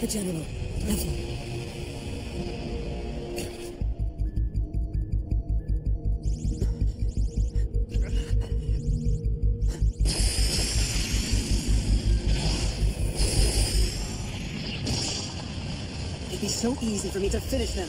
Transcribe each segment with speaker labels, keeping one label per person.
Speaker 1: General. Nothing.
Speaker 2: It'd be so easy for me to finish them.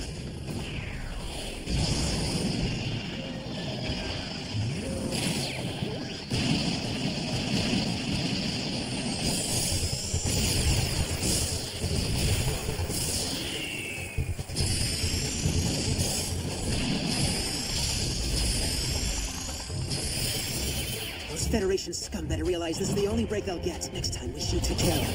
Speaker 2: Those Federation scum better realize this is the only break they'll get next time we shoot together.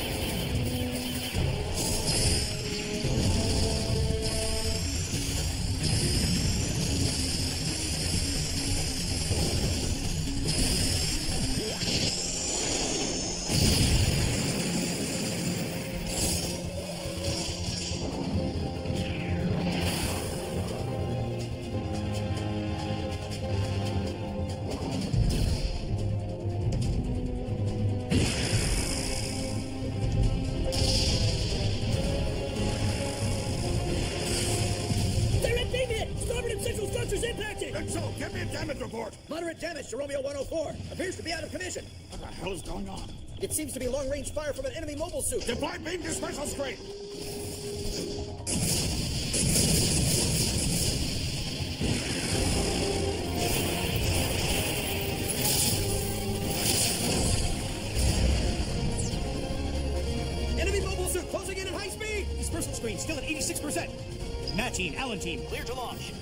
Speaker 3: Moderate damage to Romeo 104. Appears to be out of commission.
Speaker 4: What the hell is going on?
Speaker 3: It seems to be long-range fire from an enemy mobile suit.
Speaker 4: Deploy beam dispersal screen.
Speaker 3: Enemy mobile suit closing in at high speed.
Speaker 5: Dispersal screen still at 86%. Matt team, Allen team, clear to launch.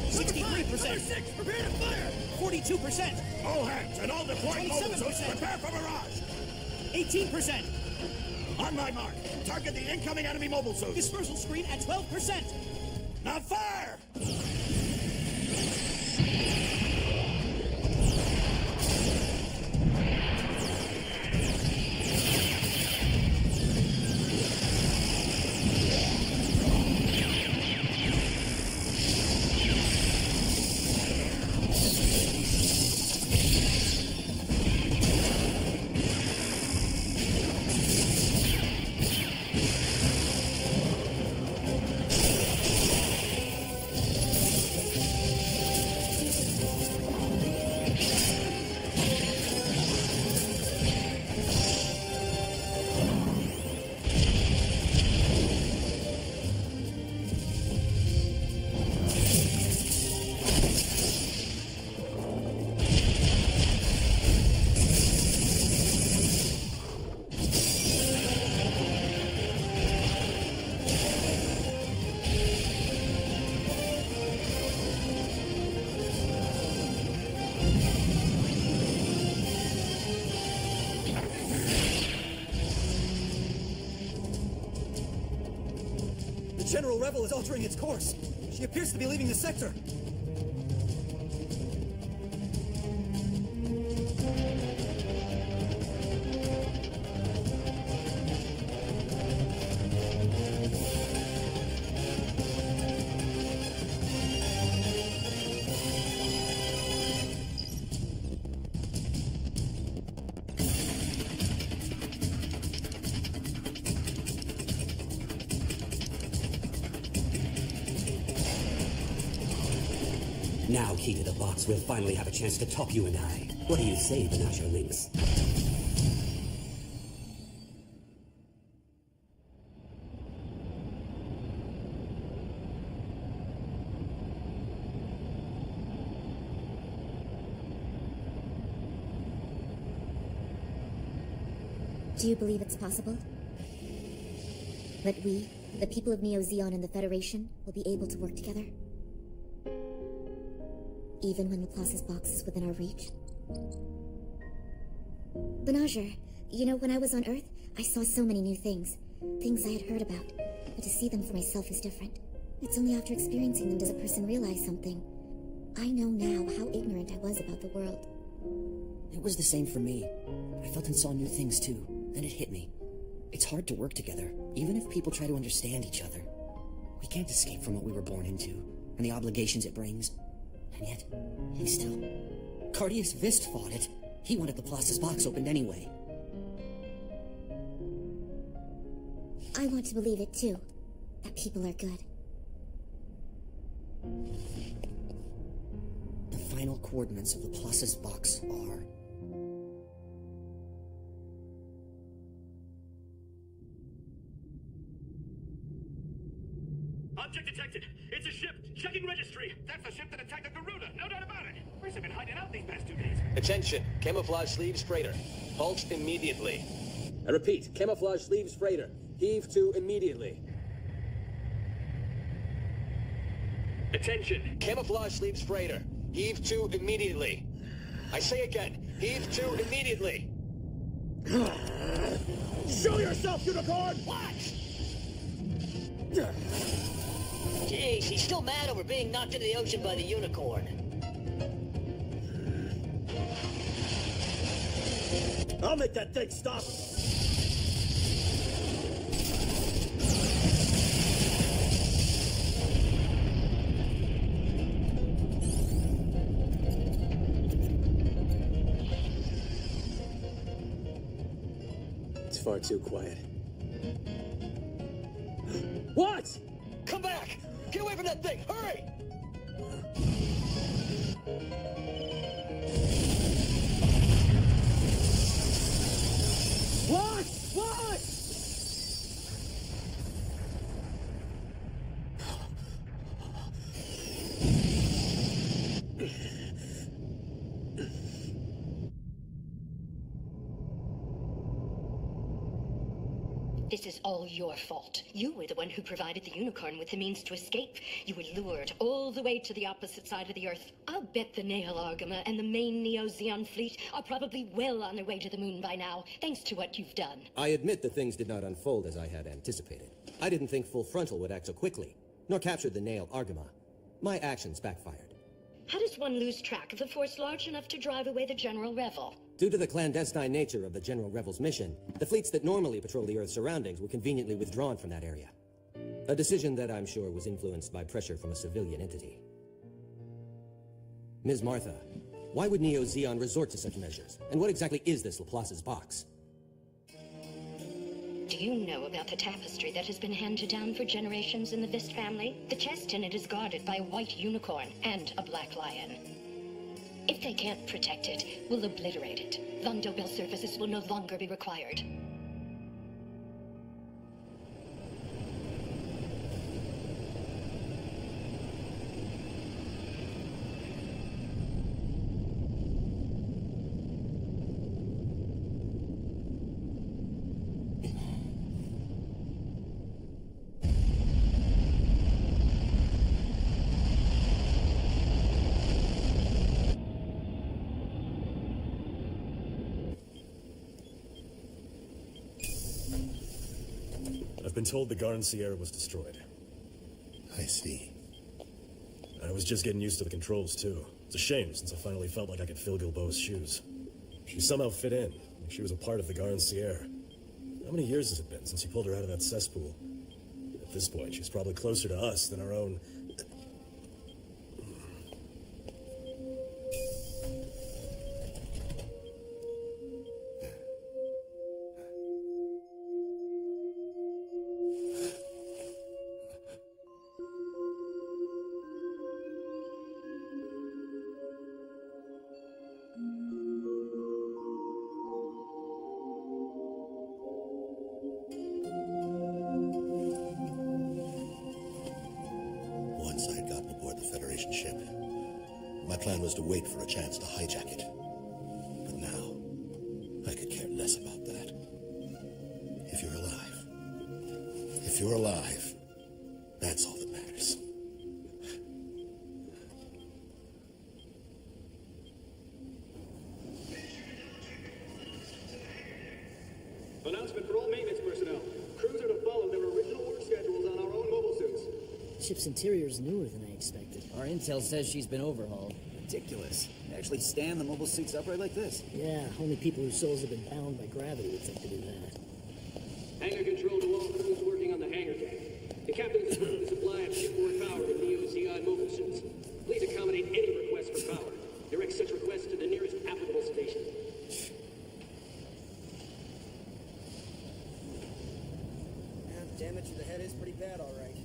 Speaker 5: 63%.
Speaker 3: Number 6, prepare to fire.
Speaker 5: 42%.
Speaker 4: All hands and all deployed mobile suits,
Speaker 5: 27%.
Speaker 4: prepare for barrage.
Speaker 5: 18%.
Speaker 4: On my mark, target the incoming enemy mobile suit.
Speaker 5: Dispersal screen at 12%.
Speaker 4: Now fire!
Speaker 3: General Rebel is altering its course. She appears to be leaving the sector.
Speaker 6: Now, key to the box, we'll finally have a chance to talk, you and I. What do you say, Benazir Links?
Speaker 7: Do you believe it's possible? That we, the people of Neo-Zeon and the Federation, will be able to work together? Even when Laplace's box is within our reach? Benazir, you know, when I was on Earth, I saw so many new things. Things I had heard about. But to see them for myself is different. It's only after experiencing them does a person realize something. I know now how ignorant I was about the world.
Speaker 1: It was the same for me. I felt and saw new things too. Then it hit me. It's hard to work together, even if people try to understand each other. We can't escape from what we were born into, and the obligations it brings. And yet, he still... Cardius Vist fought it. He wanted Laplace's box opened anyway.
Speaker 7: I want to believe it too. That people are good.
Speaker 1: The final coordinates of Laplace's box are...
Speaker 5: Object detected. It's a ship. Checking registry. That's the ship that attacked the Garuda. No doubt about it. Where's it been hiding out these past 2 days?
Speaker 8: Attention. Camouflage sleeves freighter. Halt immediately. I repeat. Camouflage sleeves freighter. Heave to immediately. Attention. Camouflage sleeves freighter. Heave to immediately. I say again. Heave to immediately.
Speaker 4: Show yourself, unicorn!
Speaker 3: What? Jeez, he's still mad over being knocked into the ocean by the unicorn.
Speaker 4: I'll make that thing stop.
Speaker 6: It's far too quiet. What?
Speaker 3: Come back! Get away from that thing! Hurry!
Speaker 6: What? What?
Speaker 9: This is all your fault. You were the one who provided the unicorn with the means to escape. You were lured all the way to the opposite side of the Earth. I'll bet the Nail Argama and the main Neo-Zeon fleet are probably well on their way to the moon by now, thanks to what you've done.
Speaker 6: I admit that things did not unfold as I had anticipated. I didn't think Full Frontal would act so quickly, nor capture the Nail Argama. My actions backfired.
Speaker 9: How does one lose track of a force large enough to drive away the General Revel?
Speaker 6: Due to the clandestine nature of the General Revel's mission, the fleets that normally patrol the Earth's surroundings were conveniently withdrawn from that area. A decision that I'm sure was influenced by pressure from a civilian entity. Ms. Martha, why would Neo-Zeon resort to such measures? And what exactly is this Laplace's box?
Speaker 9: Do you know about the tapestry that has been handed down for generations in the Vist family? The chest in it is guarded by a white unicorn and a black lion. If they can't protect it, we'll obliterate it. Vondo Bell services will no longer be required.
Speaker 10: I've been told the Garden Sierra was destroyed.
Speaker 4: I see.
Speaker 10: I was just getting used to the controls, too. It's a shame, since I finally felt like I could fill Gilboa's shoes. She somehow fit in, like she was a part of the Garden Sierra. How many years has it been since he pulled her out of that cesspool? At this point, she's probably closer to us than our own...
Speaker 4: To wait for a chance to hijack it. But now, I could care less about that. If you're alive, that's all that matters.
Speaker 11: Announcement for all maintenance personnel. Crews are to follow their original work schedules on our own mobile suits.
Speaker 1: Ship's interior is newer than I expected. Our intel says she's been overhauled.
Speaker 3: Ridiculous. They actually stand the mobile suits upright like this.
Speaker 1: Yeah, only people whose souls have been bound by gravity would think to do that.
Speaker 11: Hangar control to all crews working on the hangar deck. The captain has approved the supply of shipboard power with Neo-Zeon mobile suits. Please accommodate any request for power. Direct such requests to the nearest applicable station.
Speaker 3: damage to the head is pretty bad, all right.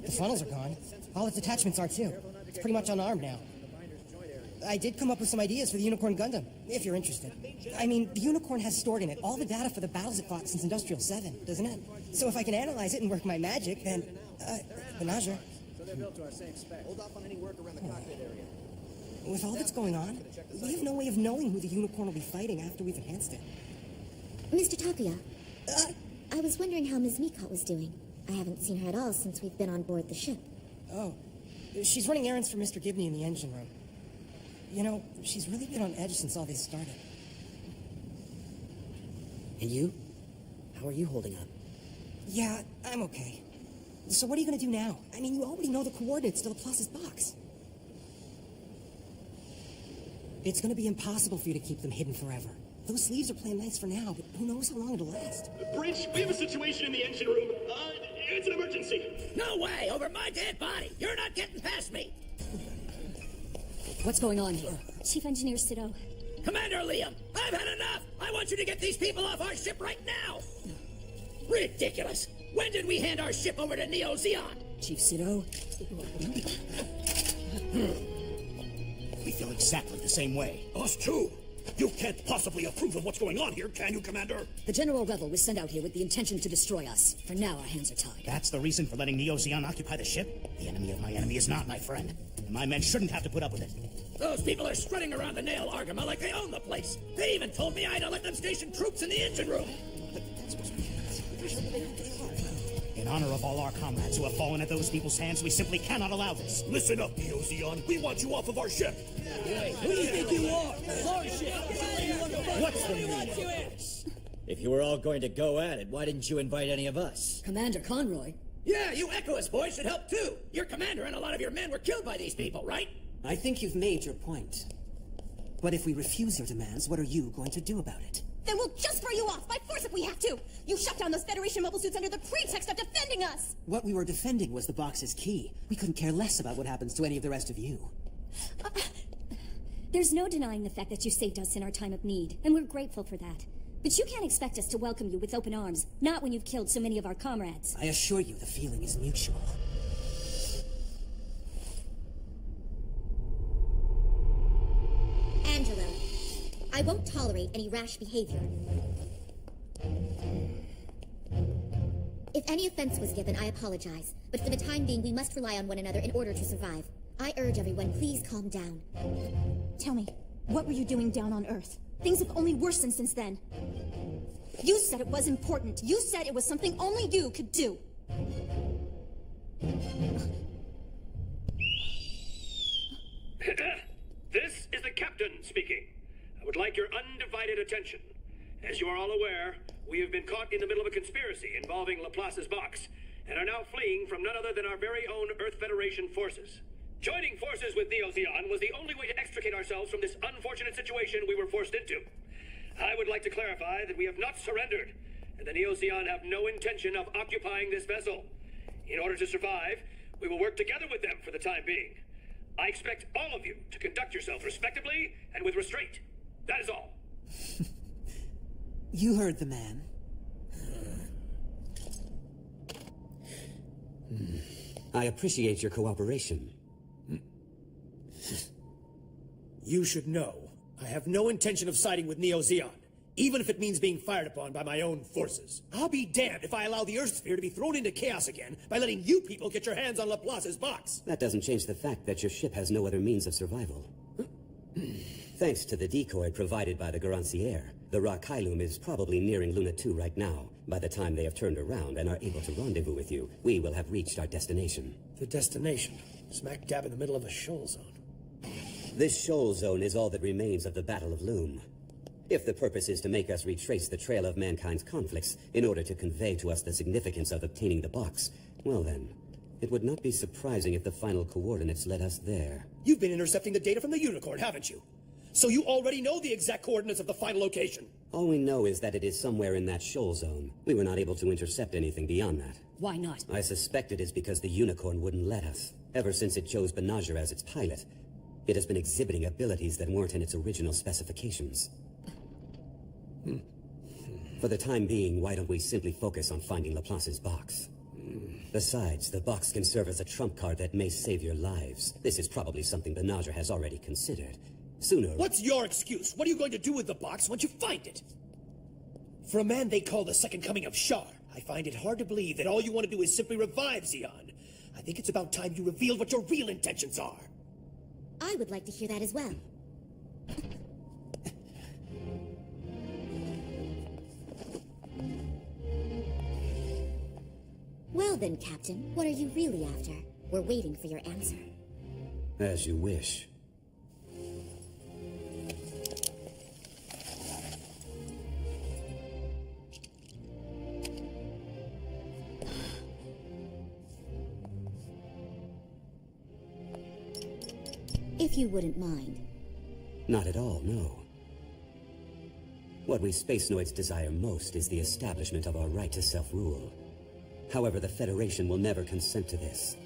Speaker 12: The funnels are gone. All its attachments are too. It's pretty much unarmed now. I did come up with some ideas for the Unicorn Gundam, if you're interested. I mean, the Unicorn has stored in it all the data for the battles it fought since Industrial 7, doesn't it? So if I can analyze it and work my magic, then, Menager.
Speaker 3: So they're built to our same spec. Hold off on any work around the cockpit area.
Speaker 12: With all that's going on, we have no way of knowing who the Unicorn will be fighting after we've enhanced it.
Speaker 7: Mr. Takuya, I was wondering how Ms. Mika was doing. I haven't seen her at all since we've been on board the ship.
Speaker 12: Oh, she's running errands for Mr. Gibney in the engine room. You know, she's really been on edge since all this started.
Speaker 1: And you? How are you holding up?
Speaker 12: Yeah, I'm okay. So what are you gonna do now? I mean, you already know the coordinates to Laplace's box. It's gonna be impossible for you to keep them hidden forever. Those sleeves are playing nice for now, but who knows how long it'll last.
Speaker 5: Bridge, we have a situation in the engine room. It's an emergency.
Speaker 3: No way! Over my dead body! You're not getting past me!
Speaker 1: What's going on here?
Speaker 7: Chief Engineer Sido.
Speaker 3: Commander Liam, I've had enough! I want you to get these people off our ship right now! Ridiculous! When did we hand our ship over to Neo Zeon?
Speaker 1: Chief Sido?
Speaker 13: We feel exactly the same way.
Speaker 5: Us too. You can't possibly approve of what's going on here, can you, Commander?
Speaker 1: The General Revel was sent out here with the intention to destroy us. For now, our hands are tied.
Speaker 13: That's the reason for letting Neo Zeon occupy the ship? The enemy of my enemy is not my friend. And my men shouldn't have to put up with it.
Speaker 3: Those people are strutting around the Nail Argama like they own the place. They even told me I had to let them station troops in the engine room.
Speaker 13: In honor of all our comrades who have fallen at those people's hands, we simply cannot allow this.
Speaker 5: Listen up, Neo Zeon. We want you off of our ship.
Speaker 3: Who do you think you are? It's our ship.
Speaker 14: What's the meaning? If you were all going to go at it, why didn't you invite any of us?
Speaker 1: Commander Conroy?
Speaker 3: Yeah, you Echoist boys should help too. Your commander and a lot of your men were killed by these people, right?
Speaker 2: I think you've made your point. But if we refuse your demands, what are you going to do about it?
Speaker 15: Then we'll just throw you off by force if we have to. You shut down those Federation mobile suits under the pretext of defending us.
Speaker 2: What we were defending was the box's key. We couldn't care less about what happens to any of the rest of you.
Speaker 7: There's no denying the fact that you saved us in our time of need, and we're grateful for that. But you can't expect us to welcome you with open arms, not when you've killed so many of our comrades.
Speaker 2: I assure you the feeling is mutual.
Speaker 7: Angelo, I won't tolerate any rash behavior. If any offense was given, I apologize. But for the time being, we must rely on one another in order to survive. I urge everyone, please calm down.
Speaker 15: Tell me, what were you doing down on Earth? Things have only worsened since then. You said it was important. You said it was something only you could do.
Speaker 5: This is the captain speaking. I would like your undivided attention. As you are all aware, we have been caught in the middle of a conspiracy involving Laplace's box, and are now fleeing from none other than our very own Earth Federation forces. Joining forces with Neo Zeon was the only way to extricate ourselves from this unfortunate situation we were forced into. I would like to clarify that we have not surrendered, and the Neo Zeon have no intention of occupying this vessel. In order to survive, we will work together with them for the time being. I expect all of you to conduct yourself respectably and with restraint. That is all.
Speaker 2: You heard the man.
Speaker 6: I appreciate your cooperation.
Speaker 3: You should know, I have no intention of siding with Neo Zeon, even if it means being fired upon by my own forces. I'll be damned if I allow the Earth sphere to be thrown into chaos again by letting you people get your hands on Laplace's box.
Speaker 6: That doesn't change the fact that your ship has no other means of survival. Thanks to the decoy provided by the Garancier, the Rakylum is probably nearing Luna 2 right now. By the time they have turned around and are able to rendezvous with you, we will have reached our destination.
Speaker 3: The destination? Smack dab in the middle of a shoal zone.
Speaker 6: This shoal zone is all that remains of the Battle of Loom. If the purpose is to make us retrace the trail of mankind's conflicts in order to convey to us the significance of obtaining the box, well then, it would not be surprising if the final coordinates led us there.
Speaker 3: You've been intercepting the data from the Unicorn, haven't you? So you already know the exact coordinates of the final location.
Speaker 6: All we know is that it is somewhere in that shoal zone. We were not able to intercept anything beyond that.
Speaker 1: Why not?
Speaker 6: I suspect it is because the Unicorn wouldn't let us. Ever since it chose Benager as its pilot, it has been exhibiting abilities that weren't in its original specifications. For the time being, why don't we simply focus on finding Laplace's box? Besides, the box can serve as a trump card that may save your lives. This is probably something Benager has already considered. Sooner...
Speaker 3: What's your excuse? What are you going to do with the box once you find it? For a man they call the second coming of Shar, I find it hard to believe that all you want to do is simply revive Xeon. I think it's about time you revealed what your real intentions are.
Speaker 7: I would like to hear that as well. Well then, Captain, what are you really after? We're waiting for your answer.
Speaker 6: As you wish.
Speaker 7: If you wouldn't mind.
Speaker 6: Not at all, no. What we Spacenoids desire most is the establishment of our right to self-rule. However, the Federation will never consent to this.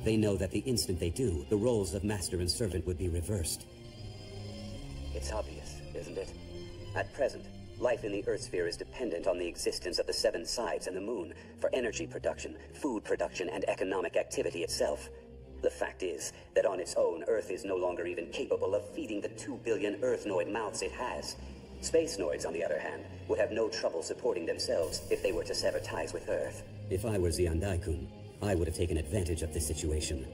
Speaker 6: They know that the instant they do, the roles of master and servant would be reversed. It's obvious, isn't it? At present, life in the Earth sphere is dependent on the existence of the seven sides and the moon for energy production, food production, and economic activity itself. The fact is that on its own, Earth is no longer even capable of feeding the 2 billion Earthnoid mouths it has. Spacenoids, on the other hand, would have no trouble supporting themselves if they were to sever ties with Earth. If I were Xiandai-kun, I would have taken advantage of this situation.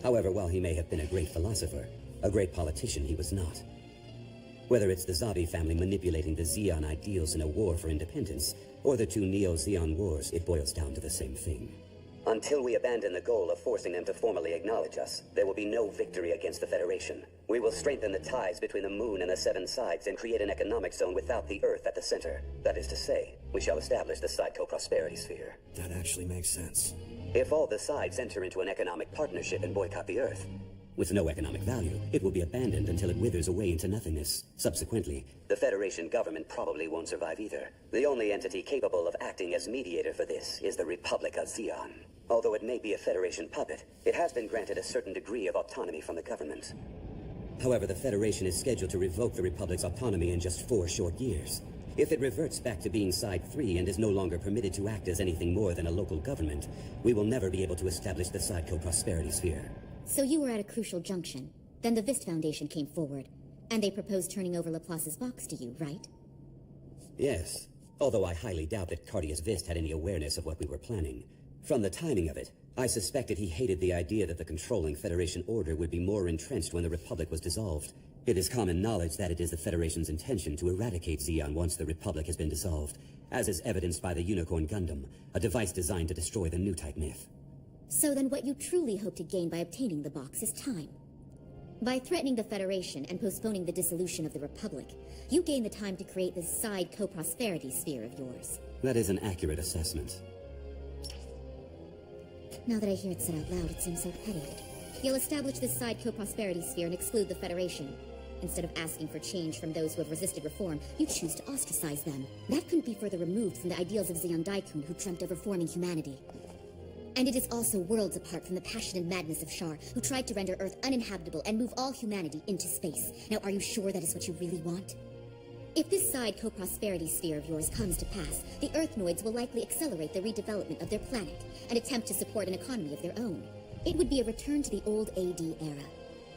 Speaker 6: However, while he may have been a great philosopher, a great politician he was not. Whether it's the Zabi family manipulating the Xeon ideals in a war for independence, or the two Neo-Xeon wars, it boils down to the same thing. Until we abandon the goal of forcing them to formally acknowledge us, there will be no victory against the Federation. We will strengthen the ties between the moon and the seven sides and create an economic zone without the Earth at the center. That is to say, we shall establish the Sideco Prosperity Sphere.
Speaker 3: That actually makes sense.
Speaker 6: If all the sides enter into an economic partnership and boycott the Earth, with no economic value, it will be abandoned until it withers away into nothingness. Subsequently, the Federation government probably won't survive either. The only entity capable of acting as mediator for this is the Republic of Xeon. Although it may be a Federation puppet, it has been granted a certain degree of autonomy from the government. However, the Federation is scheduled to revoke the Republic's autonomy in just 4 short years. If it reverts back to being Side 3 and is no longer permitted to act as anything more than a local government, we will never be able to establish the Sideco Prosperity Sphere.
Speaker 7: So you were at a crucial junction. Then the Vist Foundation came forward, and they proposed turning over Laplace's box to you, right?
Speaker 6: Yes, although I highly doubt that Cardius Vist had any awareness of what we were planning. From the timing of it, I suspected he hated the idea that the controlling Federation order would be more entrenched when the Republic was dissolved. It is common knowledge that it is the Federation's intention to eradicate Xeon once the Republic has been dissolved, as is evidenced by the Unicorn Gundam, a device designed to destroy the new-type myth.
Speaker 7: So then what you truly hope to gain by obtaining the box is time. By threatening the Federation and postponing the dissolution of the Republic, you gain the time to create this side co-prosperity sphere of yours.
Speaker 6: That is an accurate assessment.
Speaker 7: Now that I hear it said out loud, it seems so petty. You'll establish this side co-prosperity sphere and exclude the Federation. Instead of asking for change from those who have resisted reform, you choose to ostracize them. That couldn't be further removed from the ideals of Xiandai-kun, who dreamt of reforming humanity. And it is also worlds apart from the passion and madness of Shar, who tried to render Earth uninhabitable and move all humanity into space. Now, are you sure that is what you really want? If this side co-prosperity sphere of yours comes to pass, the Earthnoids will likely accelerate the redevelopment of their planet and attempt to support an economy of their own. It would be a return to the old AD era.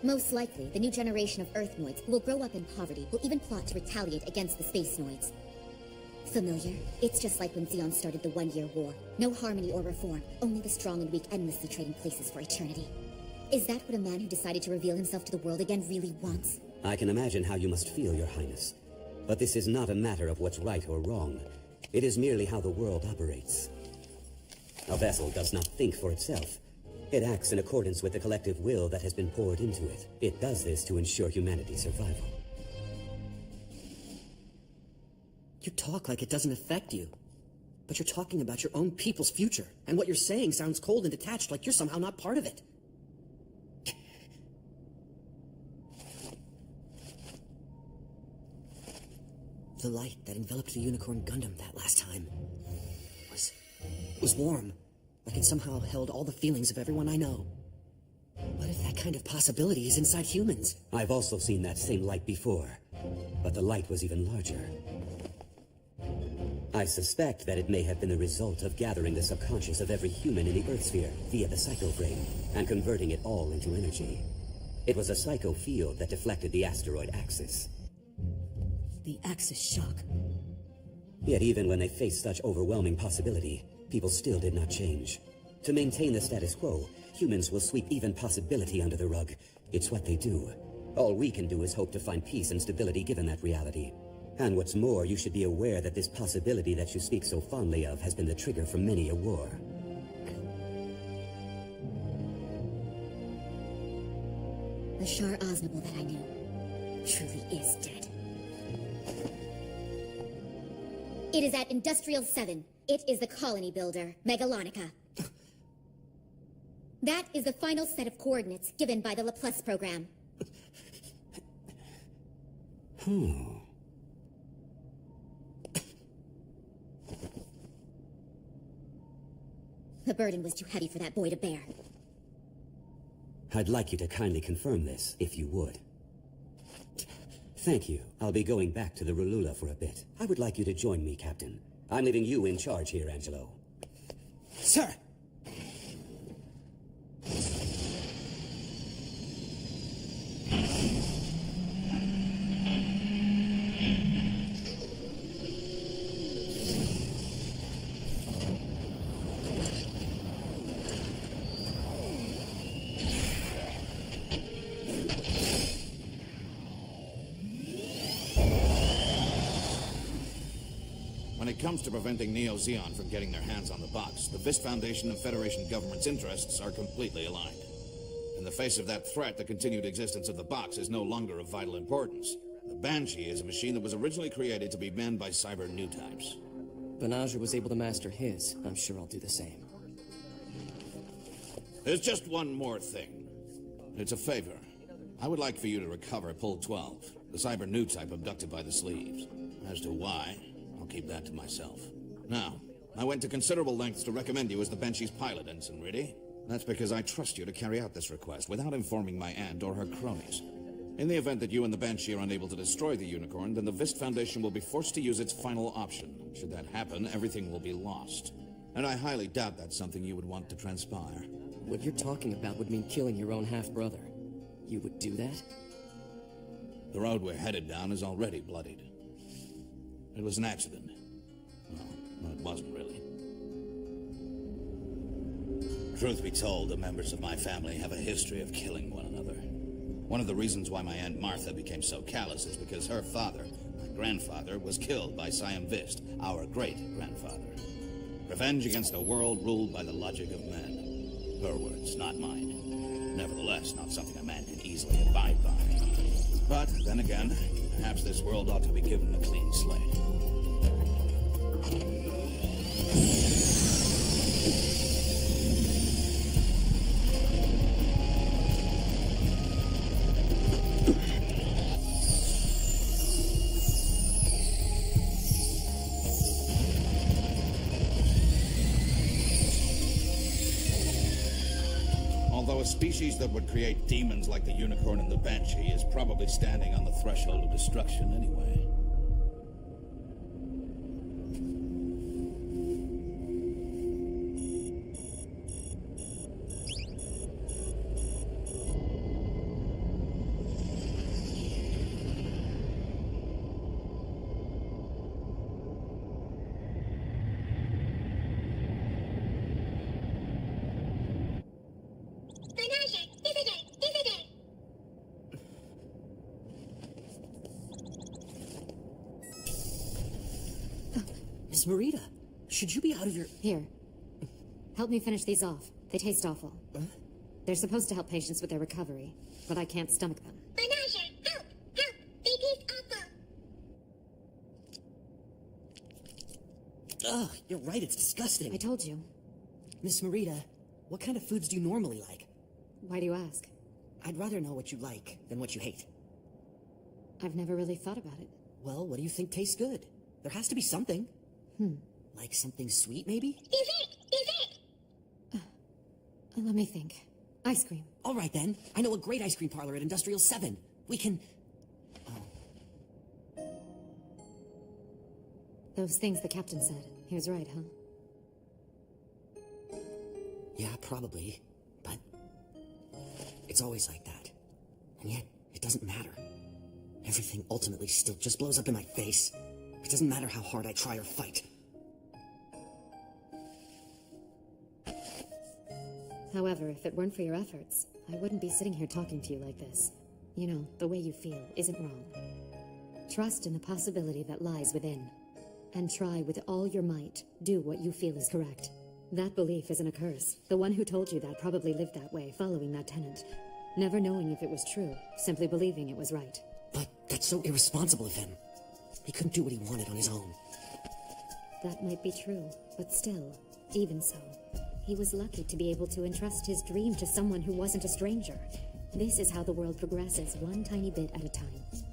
Speaker 7: Most likely, the new generation of Earthnoids who will grow up in poverty will even plot to retaliate against the Spacenoids. Familiar? It's just like when Xeon started the One-Year War. No harmony or reform, only the strong and weak endlessly trading places for eternity. Is that what a man who decided to reveal himself to the world again really wants?
Speaker 6: I can imagine how you must feel, Your Highness. But this is not a matter of what's right or wrong. It is merely how the world operates. A vessel does not think for itself. It acts in accordance with the collective will that has been poured into it. It does this to ensure humanity's survival.
Speaker 1: You talk like it doesn't affect you. But you're talking about your own people's future, and what you're saying sounds cold and detached, like you're somehow not part of it. The light that enveloped the Unicorn Gundam that last time was warm, like it somehow held all the feelings of everyone I know. What if that kind of possibility is inside humans?
Speaker 6: I've also seen that same light before, but the light was even larger. I suspect that it may have been the result of gathering the subconscious of every human in the Earth sphere via the psychoframe and converting it all into energy. It was a psycho field that deflected the asteroid axis.
Speaker 1: The Axis shock.
Speaker 6: Yet even when they faced such overwhelming possibility, people still did not change. To maintain the status quo, humans will sweep even possibility under the rug. It's what they do. All we can do is hope to find peace and stability given that reality. And what's more, you should be aware that this possibility that you speak so fondly of has been the trigger for many a war.
Speaker 7: The Shar Aznable that I knew truly is dead. It is at Industrial 7. It is the colony builder, Megalonica. That is the final set of coordinates given by the Laplace program. The burden was too heavy for that boy to bear.
Speaker 6: I'd like you to kindly confirm this, if you would. Thank you. I'll be going back to the Rulula for a bit. I would like you to join me, Captain. I'm leaving you in charge here, Angelo.
Speaker 3: Sir!
Speaker 16: When it comes to preventing Neo-Zeon from getting their hands on the box, the Vist Foundation and Federation government's interests are completely aligned. In the face of that threat, the continued existence of the box is no longer of vital importance. The Banshee is a machine that was originally created to be manned by cyber new types.
Speaker 1: Benaja was able to master his. I'm sure I'll do the same.
Speaker 16: There's just one more thing. It's a favor. I would like for you to recover Pull 12, the cyber new type abducted by the Sleeves. As to why, I'll keep that to myself. Now, I went to considerable lengths to recommend you as the Banshee's pilot, Ensign Reedy. That's because I trust you to carry out this request without informing my aunt or her cronies. In the event that you and the Banshee are unable to destroy the Unicorn, then the Vist Foundation will be forced to use its final option. Should that happen, everything will be lost. And I highly doubt that's something you would want to transpire.
Speaker 1: What you're talking about would mean killing your own half-brother. You would do that?
Speaker 16: The road we're headed down is already bloodied. It was an accident. Well, it wasn't really. Truth be told, the members of my family have a history of killing one another. One of the reasons why my Aunt Martha became so callous is because her father, my grandfather, was killed by Siam Vist, our great-grandfather. Revenge against a world ruled by the logic of men. Her words, not mine. Nevertheless, not something a man can easily abide by. But, then again, perhaps this world ought to be given a clean slate. Although a species that would create demons like the Unicorn and the Banshee is probably standing on the threshold of destruction anyway.
Speaker 1: Miss Marita, should you be out of your...
Speaker 17: Here. Help me finish these off. They taste awful. They're supposed to help patients with their recovery, but I can't stomach them.
Speaker 7: Benaja, help! Help! They taste awful!
Speaker 1: Ugh, you're right, it's disgusting.
Speaker 17: I told you.
Speaker 1: Miss Marita, what kind of foods do you normally like?
Speaker 17: Why do you ask?
Speaker 1: I'd rather know what you like than what you hate.
Speaker 17: I've never really thought about it.
Speaker 1: Well, what do you think tastes good? There has to be something. Like something sweet, maybe?
Speaker 7: Dessert!
Speaker 17: Let me think. Ice cream.
Speaker 1: All right, then. I know a great ice cream parlor at Industrial 7. We can...
Speaker 17: Those things the captain said. He was right, huh?
Speaker 1: Yeah, probably. But it's always like that. And yet, it doesn't matter. Everything ultimately still just blows up in my face. It doesn't matter how hard I try or fight.
Speaker 17: However, if it weren't for your efforts, I wouldn't be sitting here talking to you like this. You know, the way you feel isn't wrong. Trust in the possibility that lies within. And try with all your might, do what you feel is correct. That belief isn't a curse. The one who told you that probably lived that way, following that tenet. Never knowing if it was true, simply believing it was right.
Speaker 1: But that's so irresponsible of him. He couldn't do what he wanted on his own.
Speaker 17: That might be true, but still, even so, he was lucky to be able to entrust his dream to someone who wasn't a stranger. This is how the world progresses, one tiny bit at a time.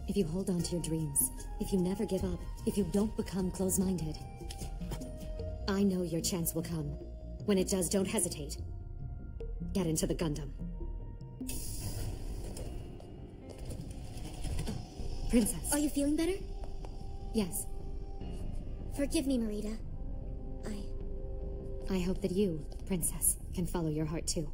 Speaker 17: If you hold on to your dreams, if you never give up, if you don't become close-minded, I know your chance will come. When it does, don't hesitate. Get into the Gundam. Princess.
Speaker 7: Are you feeling better?
Speaker 17: Yes.
Speaker 7: Forgive me, Marita.
Speaker 17: I hope that you, Princess, can follow your heart too.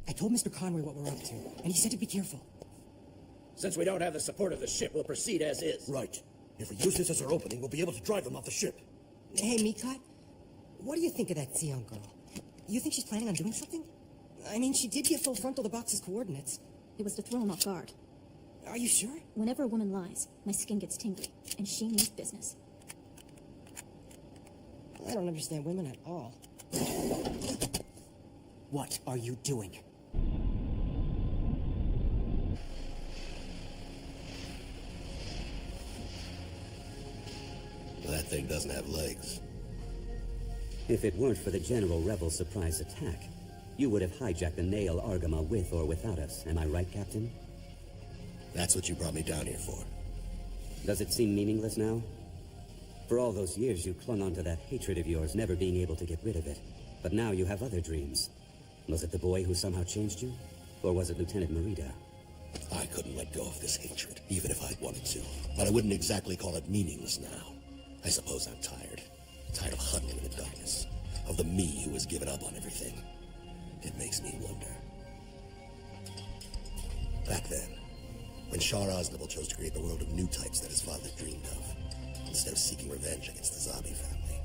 Speaker 12: I told Mr. Conway what we're up to, and he said to be careful.
Speaker 3: Since we don't have the support of the ship, we'll proceed as is.
Speaker 4: Right. If we use this as our opening, we'll be able to drive them off the ship.
Speaker 12: Hey, Mikat, what do you think of that Sion girl? You think she's planning on doing something? I mean, she did give full frontal the box's coordinates.
Speaker 15: It was to throw him off guard.
Speaker 12: Are you sure?
Speaker 15: Whenever a woman lies, my skin gets tingly, and she means business.
Speaker 12: I don't understand women at all. What are you doing?
Speaker 4: That thing doesn't have legs.
Speaker 6: If it weren't for the General Rebel surprise attack, you would have hijacked the Nail Argama with or without us. Am I right, Captain?
Speaker 4: That's what you brought me down here for.
Speaker 6: Does it seem meaningless now? For all those years you clung onto that hatred of yours, never being able to get rid of it. But now you have other dreams. Was it the boy who somehow changed you? Or was it Lieutenant Merida?
Speaker 4: I couldn't let go of this hatred, even if I'd wanted to. But I wouldn't exactly call it meaningless now. I suppose I'm tired. Tired of huddling in the darkness. Of the me who has given up on everything. It makes me wonder. Back then, when Shar Aznable chose to create the world of new types that his father dreamed of, instead of seeking revenge against the Zabi family,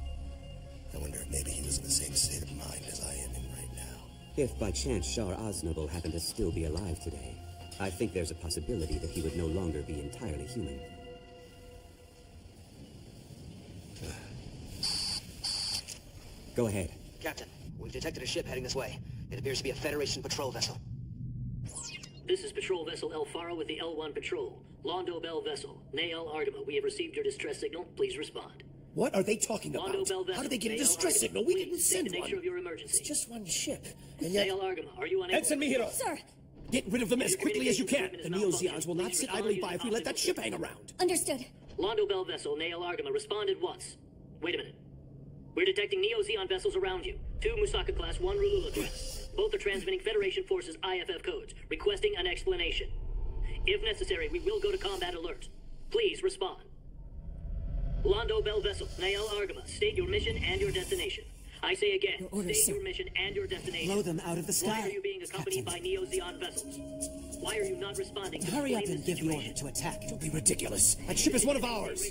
Speaker 4: I wonder if maybe he was in the same state of mind as I am in right now.
Speaker 6: If by chance Shar Aznable happened to still be alive today, I think there's a possibility that he would no longer be entirely human. Go ahead.
Speaker 2: Captain, we've detected a ship heading this way. It appears to be a Federation patrol vessel.
Speaker 18: This is Patrol Vessel El Faro with the L1 Patrol. Londo Bell Vessel, Nael Argama. We have received your distress signal. Please respond.
Speaker 3: What are they talking about?
Speaker 18: Londo Bell Vessel,
Speaker 3: How did they get a
Speaker 18: Nael
Speaker 3: distress
Speaker 18: Argama.
Speaker 3: signal? We
Speaker 18: Please
Speaker 3: didn't
Speaker 18: state
Speaker 3: send
Speaker 18: the nature
Speaker 3: one.
Speaker 18: of your emergency.
Speaker 3: It's just one ship. And yet...
Speaker 18: Nael Argama, are you unable...
Speaker 3: Ensign Mihiro!
Speaker 15: Sir!
Speaker 3: Get rid of them as quickly as you can. The
Speaker 18: malfunction.
Speaker 3: Neo-Zeons will not
Speaker 18: Please
Speaker 3: sit
Speaker 18: respond
Speaker 3: idly
Speaker 18: using
Speaker 3: by if we let that
Speaker 18: optical
Speaker 3: ship hang around.
Speaker 15: Understood.
Speaker 18: Londo Bell Vessel, Nael Argama, respond at once. Wait a minute. We're detecting Neo-Zeon vessels around you. 2 Musaka class, 1 Rulula class. Both are transmitting Federation Forces IFF codes, requesting an explanation. If necessary, we will go to combat alert. Please respond. Londo Bell Vessel, Nael Argama, state your mission and your destination. I say again,
Speaker 12: Your orders,
Speaker 18: state
Speaker 12: sir.
Speaker 18: your mission and your destination.
Speaker 12: Blow them out of the sky.
Speaker 18: Why are you being accompanied by Neo-Zeon vessels? Why are you not responding to
Speaker 12: Hurry up
Speaker 18: explain
Speaker 12: and
Speaker 18: the
Speaker 12: give the order
Speaker 18: situation?
Speaker 12: to attack.
Speaker 3: Don't be ridiculous. That ship is one of ours.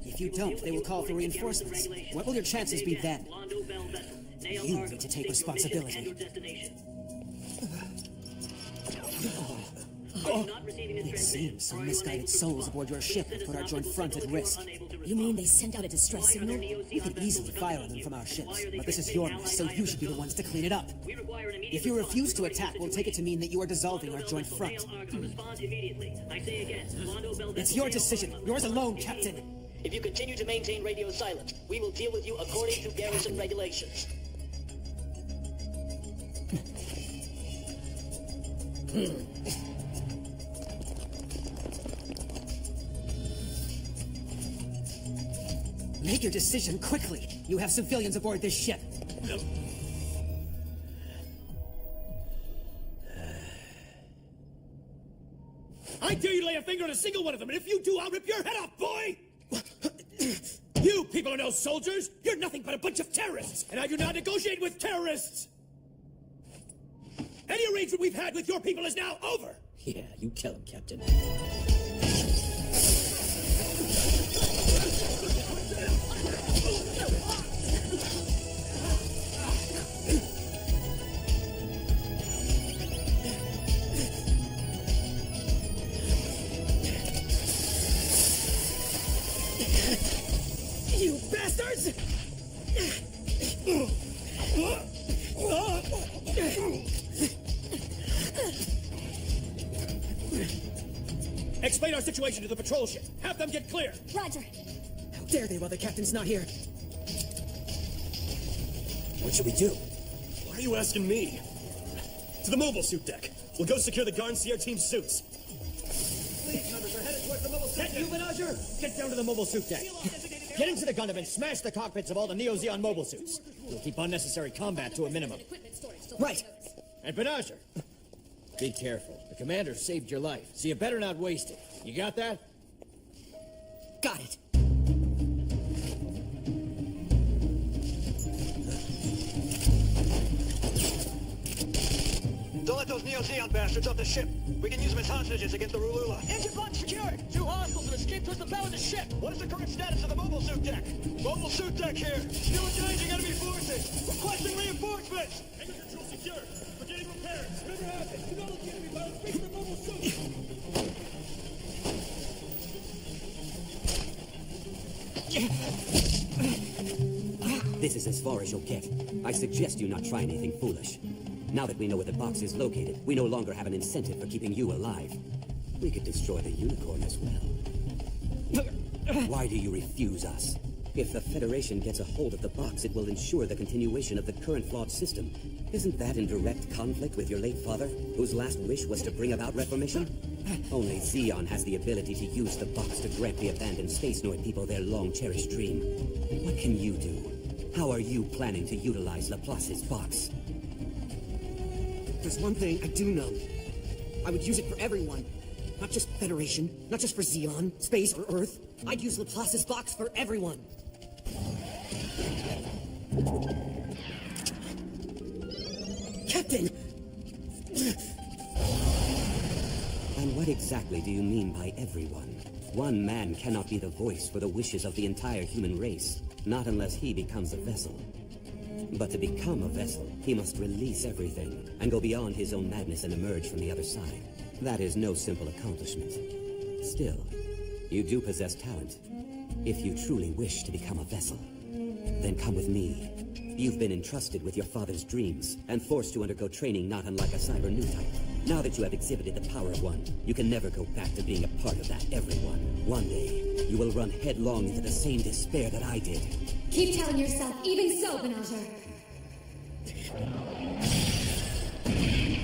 Speaker 12: If you don't, they will call for reinforcements. What will your chances be then?
Speaker 18: Londo Bell Vessel, Nael
Speaker 12: You
Speaker 18: Argama,
Speaker 12: need to take
Speaker 18: state your mission and your
Speaker 12: responsibility.
Speaker 18: destination. Are you not receiving this
Speaker 12: It
Speaker 18: transmission?
Speaker 12: seems some
Speaker 18: Or are you
Speaker 12: misguided
Speaker 18: unable to
Speaker 12: souls
Speaker 18: respond?
Speaker 12: aboard your
Speaker 18: Please
Speaker 12: ship
Speaker 18: send
Speaker 12: have
Speaker 18: us
Speaker 12: put our
Speaker 18: an
Speaker 12: joint
Speaker 18: optical
Speaker 12: front
Speaker 18: signal
Speaker 12: at
Speaker 18: if you are
Speaker 12: risk.
Speaker 18: unable to
Speaker 12: You
Speaker 18: respond.
Speaker 12: mean they sent out a distress
Speaker 18: Why are
Speaker 12: signal?
Speaker 18: there
Speaker 12: We
Speaker 18: Neo-Zeon
Speaker 12: could
Speaker 18: vessels
Speaker 12: easily fire
Speaker 18: accompanying
Speaker 12: them
Speaker 18: you?
Speaker 12: from our
Speaker 18: Why
Speaker 12: ships.
Speaker 18: are they
Speaker 12: But this is
Speaker 18: transmitting
Speaker 12: your
Speaker 18: allied
Speaker 12: mess, so you
Speaker 18: IFF
Speaker 12: should be the
Speaker 18: codes?
Speaker 12: ones to clean it up.
Speaker 18: We require an immediate
Speaker 12: If you
Speaker 18: response
Speaker 12: refuse to
Speaker 18: regarding
Speaker 12: attack,
Speaker 18: the
Speaker 12: we'll take it to mean that you are dissolving our
Speaker 18: Londo
Speaker 12: joint
Speaker 18: Bell
Speaker 12: front.
Speaker 18: Vessel, Nael Argama, respond immediately. I say again, Londo Bell
Speaker 12: It's
Speaker 18: Vessel,
Speaker 12: your
Speaker 18: Nael
Speaker 12: decision.
Speaker 18: Argama,
Speaker 12: Yours alone,
Speaker 18: respond
Speaker 12: Captain.
Speaker 18: immediately. If you continue to maintain radio silence, we will deal with you according to garrison regulations.
Speaker 12: Make your decision quickly. You have civilians aboard this ship.
Speaker 3: I dare you to lay a finger on a single one of them, and if you do, I'll rip your head off, boy! You people are no soldiers! You're nothing but a bunch of terrorists, and I do not negotiate with terrorists! Any arrangement we've had with your people is now over!
Speaker 14: Yeah, you tell him, Captain.
Speaker 3: You bastards! Explain our situation to the patrol ship. Have them get clear.
Speaker 15: Roger.
Speaker 12: How dare they while the captain's not here?
Speaker 10: What should we do? Why are you asking me? To the mobile suit deck. We'll go secure the Garn Sierra team's suits.
Speaker 14: Fleet members are headed towards the mobile suit deck. You, Menager? Get down to the mobile suit deck. Get into the Gundam and smash the cockpits of all the Neo-Zeon mobile suits. We'll keep unnecessary combat to a minimum.
Speaker 12: Right.
Speaker 14: And Benager, be careful. The commander saved your life, so you better not waste it. You got that?
Speaker 12: Got it.
Speaker 5: Don't let those Neo-Zeon bastards off the ship. We can use them as hostages against the Rulula.
Speaker 11: Engine block secured! 2 hostiles have escaped towards the bow of the ship!
Speaker 5: What is the current status of the mobile suit deck? Mobile suit deck here. Still engaging enemy forces. Requesting reinforcements.
Speaker 10: Hangar control secure. Beginning repairs. Never happened. Develop the enemy by the the mobile suit.
Speaker 6: This is as far as you'll get. I suggest you not try anything foolish. Now that we know where the box is located, we no longer have an incentive for keeping you alive. We could destroy the unicorn as well. Why do you refuse us? If the Federation gets a hold of the box, it will ensure the continuation of the current flawed system. Isn't that in direct conflict with your late father, whose last wish was to bring about reformation? Only Zeon has the ability to use the box to grant the abandoned Space Noid people their long-cherished dream. What can you do? How are you planning to utilize Laplace's box?
Speaker 12: There's one thing I do know. I would use it for everyone. Not just Federation, not just for Zeon, space, or Earth. I'd use Laplace's box for everyone. Captain!
Speaker 6: And what exactly do you mean by everyone? One man cannot be the voice for the wishes of the entire human race, not unless he becomes a vessel. But to become a vessel, he must release everything and go beyond his own madness and emerge from the other side. That is no simple accomplishment. Still, you do possess talent. If you truly wish to become a vessel, then come with me. You've been entrusted with your father's dreams and forced to undergo training not unlike a cyber new type. Now that you have exhibited the power of one, you can never go back to being a part of that everyone. One day, you will run headlong into the same despair that I did.
Speaker 7: Keep telling yourself, even so, Benager.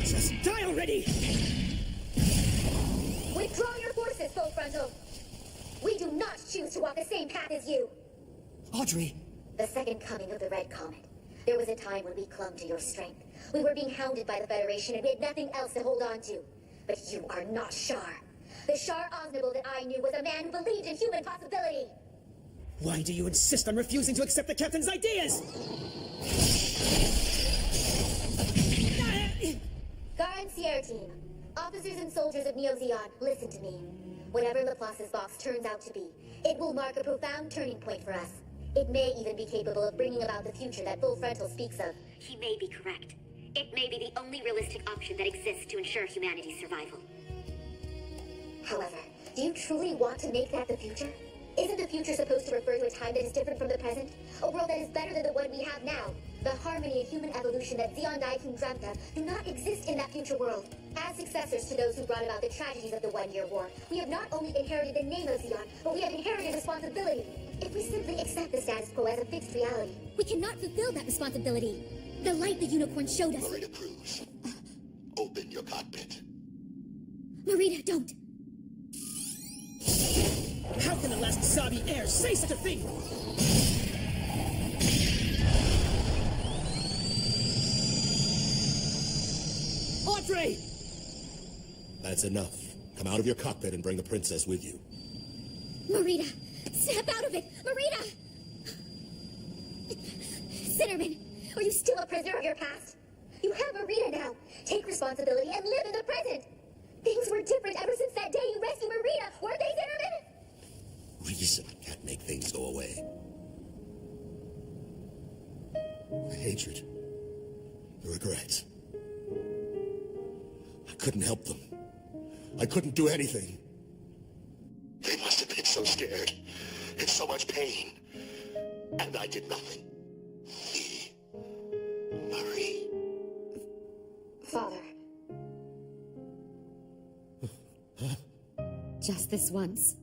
Speaker 3: Just die already!
Speaker 7: Withdraw your forces, Full Frontal. We do not choose to walk the same path as you.
Speaker 12: Audrey!
Speaker 7: The second coming of the Red Comet. There was a time when we clung to your strength. We were being hounded by the Federation and we had nothing else to hold on to. But you are not Shar. The Shar Osnable that I knew was a man who believed in human possibility.
Speaker 12: Why do you insist on refusing to accept the Captain's ideas?
Speaker 7: Garn Sierra team, officers and soldiers of Neo-Zeon, listen to me. Whatever Laplace's box turns out to be, it will mark a profound turning point for us. It may even be capable of bringing about the future that Full Frontal speaks of.
Speaker 19: He may be correct. It may be the only realistic option that exists to ensure humanity's survival.
Speaker 7: However, do you truly want to make that the future? Isn't the future supposed to refer to a time that is different from the present? A world that is better than the one we have now? The harmony and human evolution that Zeon Daikun dreamt of do not exist in that future world. As successors to those who brought about the tragedies of the One-Year War, we have not only inherited the name of Zeon, but we have inherited responsibility. If we simply accept the status quo as a fixed reality,
Speaker 15: we cannot fulfill that responsibility. The light the unicorn showed us.
Speaker 4: Marita Cruz, open your cockpit.
Speaker 15: Marita, don't.
Speaker 12: How can the last Zabi heir say such a thing? Audrey!
Speaker 4: That's enough. Come out of your cockpit and bring the princess with you.
Speaker 7: Marita! Snap out of it! Marita! Cinnamon, are you still a prisoner of your past? You have Marita now. Take responsibility and live in the present. Things were different ever since that day you rescued Marita, weren't they, Cinnamon?
Speaker 4: Reason can't make things go away. The hatred. The regrets. I couldn't help them. I couldn't do anything. They must have been so scared. In so much pain. And I did nothing. Marie.
Speaker 7: Father.
Speaker 17: Just this once.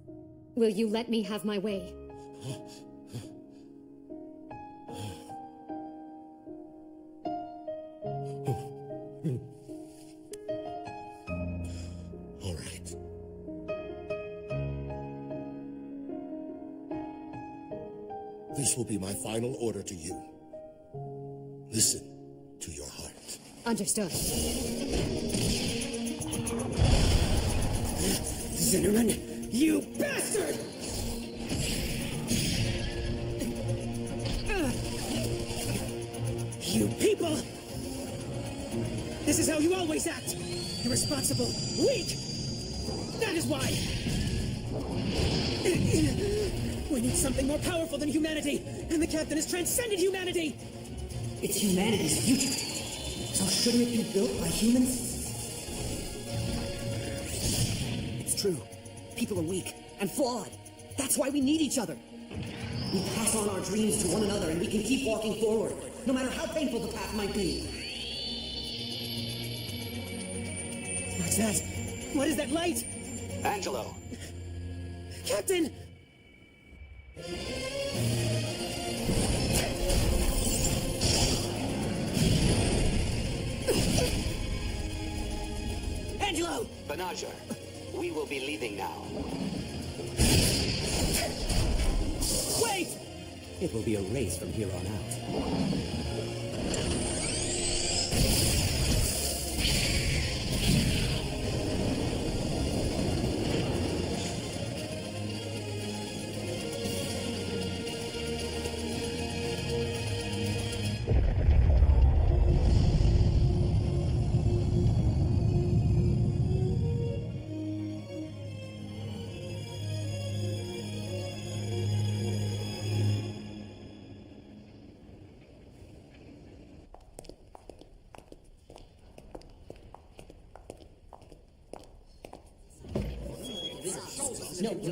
Speaker 17: Will you let me have my way?
Speaker 4: All right. This will be my final order to you. Listen to your heart.
Speaker 17: Understood.
Speaker 3: Cinnamon, you bastard! You people! This is how you always act! Irresponsible, weak! That is why! We need something more powerful than humanity, and the captain has transcended humanity!
Speaker 1: It's humanity's future. So shouldn't it be built by humans? It's true. People are weak and flawed. That's why we need each other. We pass on our dreams to one another and we can keep walking forward, no matter how painful the path might be.
Speaker 3: What's that? What is that light?
Speaker 8: Angelo.
Speaker 3: Captain! Angelo!
Speaker 8: Benager, we will be leaving now.
Speaker 3: Wait!
Speaker 6: It will be a race from here on out.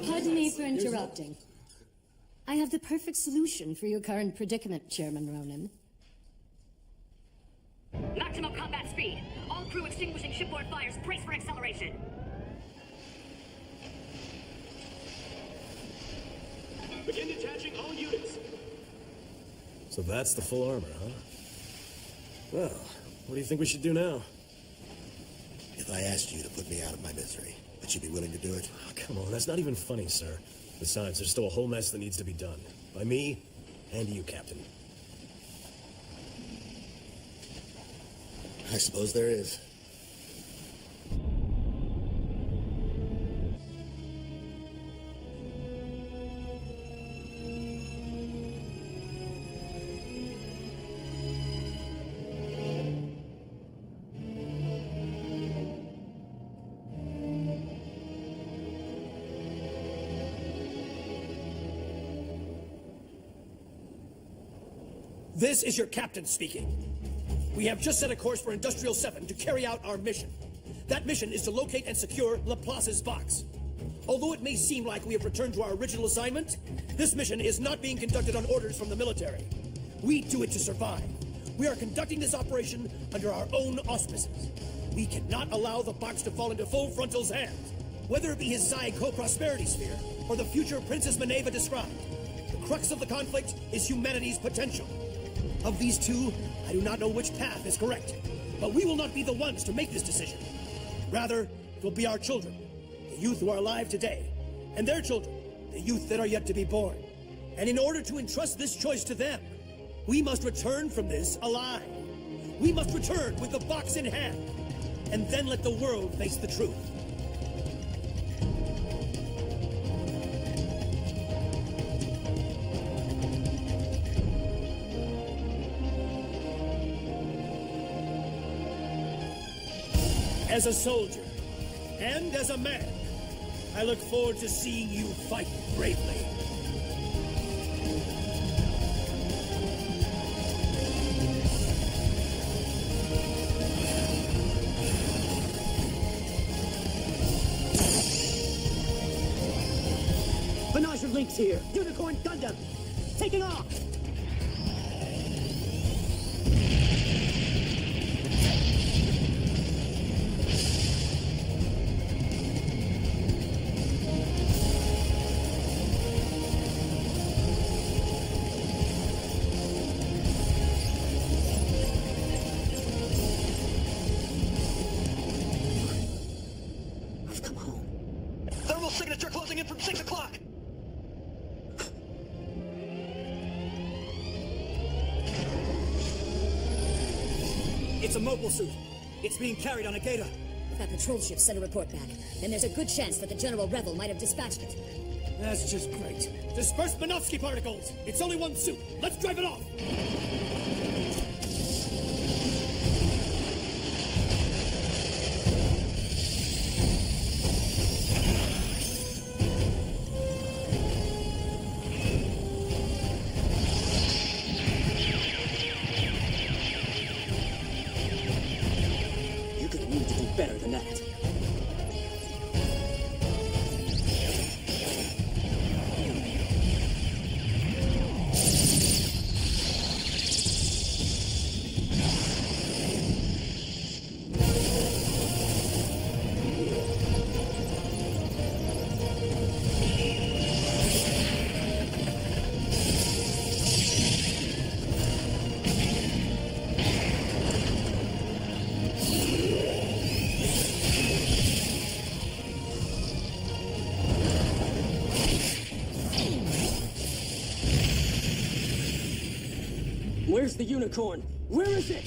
Speaker 20: Pardon me for interrupting. I have the perfect solution for your current predicament, Chairman Ronan.
Speaker 9: Maximum combat speed. All crew extinguishing shipboard fires. Brace for acceleration.
Speaker 5: Begin detaching all units.
Speaker 10: So that's the full armor, huh? Well, what do you think we should do now?
Speaker 4: If I asked you to put me out of my misery, would you be willing to do it?
Speaker 10: Oh, come on, that's not even funny, sir. Besides, there's still a whole mess that needs to be done. By me, and you, Captain.
Speaker 4: I suppose there is.
Speaker 3: This is your captain speaking. We have just set a course for Industrial 7 to carry out our mission. That mission is to locate and secure Laplace's box. Although it may seem like we have returned to our original assignment, this mission is not being conducted on orders from the military. We do it to survive. We are conducting this operation under our own auspices. We cannot allow the box to fall into Full Frontal's hands. Whether it be his Zyko prosperity sphere or the future Princess Maneva described, the crux of the conflict is humanity's potential. Of these two, I do not know which path is correct, but we will not be the ones to make this decision. Rather, it will be our children, the youth who are alive today, and their children, the youth that are yet to be born. And in order to entrust this choice to them, we must return from this alive. We must return with the box in hand, and then let the world face the truth. As a soldier, and as a man, I look forward to seeing you fight bravely.
Speaker 2: Menager Link's here. Unicorn Gundam. Taking off.
Speaker 11: I've come home. Thermal signature closing in from 6 o'clock.
Speaker 21: It's a mobile suit. It's being carried on a gator.
Speaker 22: If that patrol ship sent a report back, then there's a good chance that the General Revel might have dispatched it.
Speaker 3: That's just great. Disperse Minovsky particles! It's only one suit! Let's drive it off!
Speaker 2: You're gonna need to do better than that. Where's the unicorn? Where is it?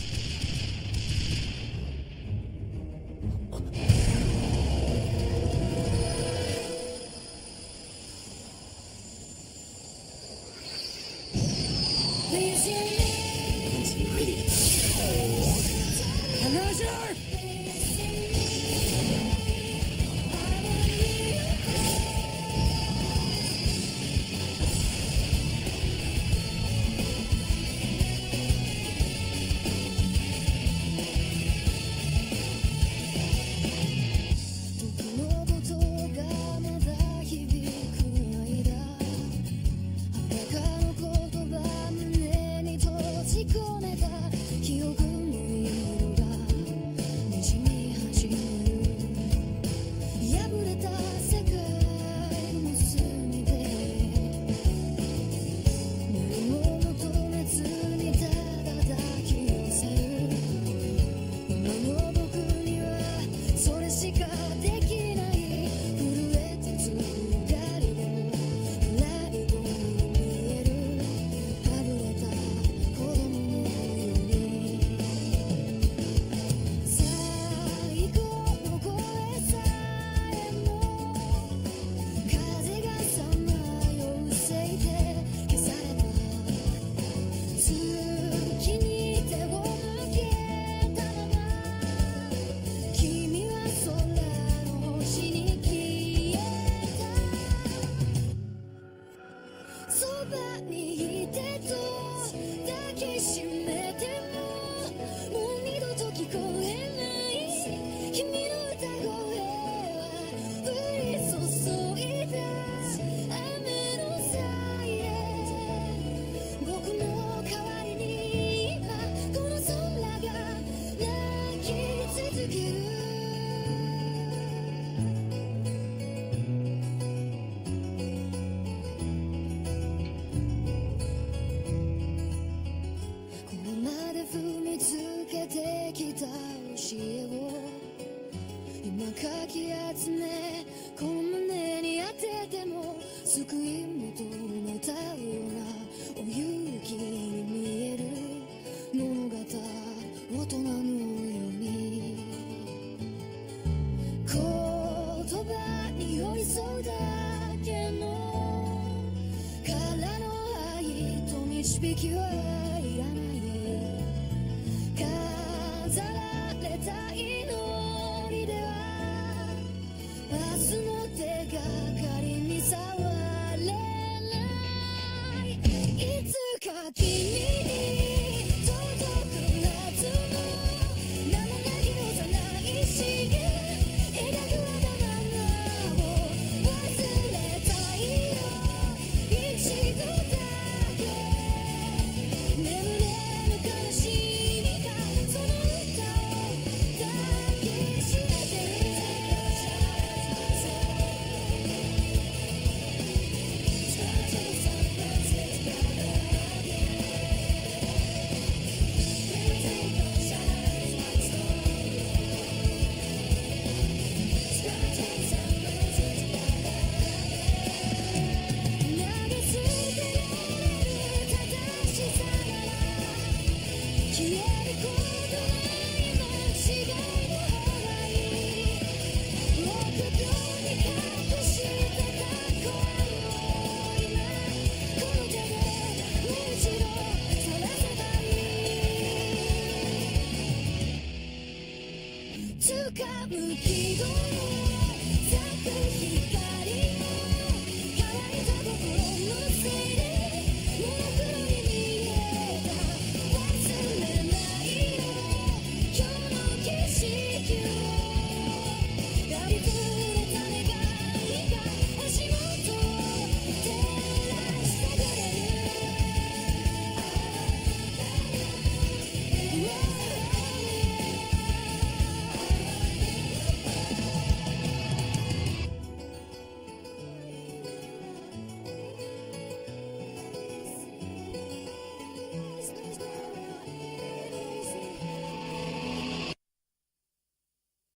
Speaker 15: Eagle